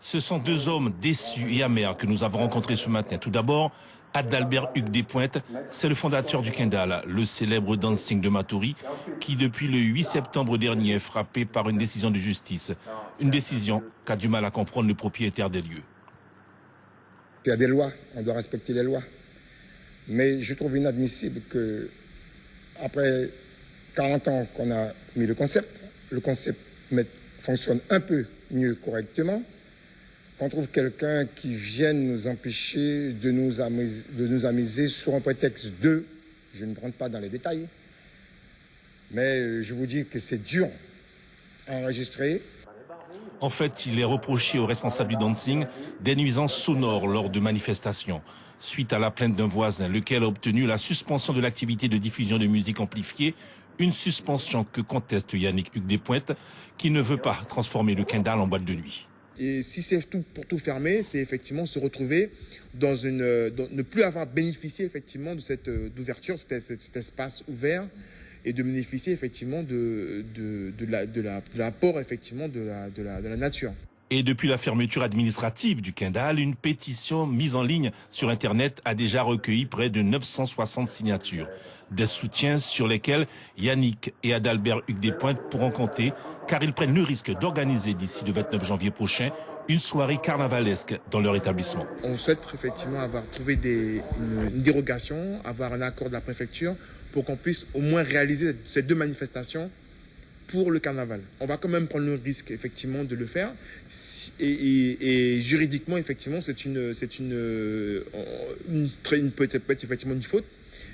Ce sont deux hommes déçus et amers que nous avons rencontrés ce matin. Tout d'abord, Adalbert Hugues Despointes, c'est le fondateur du Kendal, le célèbre dancing de Matoury, qui depuis le 8 septembre dernier est frappé par une décision de justice. Une décision qu'a du mal à comprendre le propriétaire des lieux. Il y a des lois, on doit respecter les lois. Mais je trouve inadmissible que, après 40 ans qu'on a mis le concept fonctionne un peu mieux correctement, qu'on trouve quelqu'un qui vienne nous empêcher de nous amuser sur un prétexte de, je ne rentre pas dans les détails, mais je vous dis que c'est dur à enregistrer. En fait, il est reproché aux responsables du dancing des nuisances sonores lors de manifestations, suite à la plainte d'un voisin, lequel a obtenu la suspension de l'activité de diffusion de musique amplifiée, une suspension que conteste Yannick Hugues Despointes, qui ne veut pas transformer le Kendal en boîte de nuit. Et si c'est tout pour tout fermer, c'est effectivement se retrouver dans ne plus avoir bénéficié effectivement de cette d'ouverture, cet espace ouvert, et de bénéficier effectivement de l'apport effectivement de la nature. Et depuis la fermeture administrative du Kendal, une pétition mise en ligne sur Internet a déjà recueilli près de 960 signatures. Des soutiens sur lesquels Yannick et Adalbert Hugues Despointes pourront compter, car ils prennent le risque d'organiser d'ici le 29 janvier prochain une soirée carnavalesque dans leur établissement. On souhaite effectivement avoir trouvé une dérogation, avoir un accord de la préfecture pour qu'on puisse au moins réaliser ces deux manifestations pour le carnaval. On va quand même prendre le risque effectivement de le faire et juridiquement effectivement c'est peut-être effectivement une faute,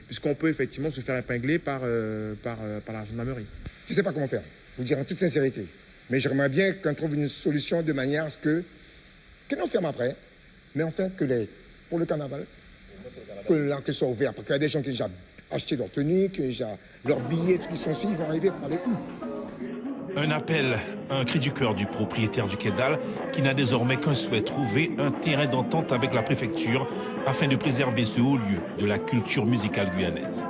puisqu'on peut effectivement se faire épingler par la gendarmerie. Je ne sais pas comment faire, je vous dire en toute sincérité. Mais j'aimerais bien qu'on trouve une solution de manière à ce que l'on ferme après, mais enfin pour le carnaval, que ce soit ouvert. Parce qu'il y a des gens qui ont déjà acheté leur tenue, qui ont déjà leurs billets, tout qui sont suivis, ils vont arriver par les coups. Un appel, un cri du cœur du propriétaire du Kendal, qui n'a désormais qu'un souhait, trouver un terrain d'entente avec la préfecture afin de préserver ce haut lieu de la culture musicale guyanaise.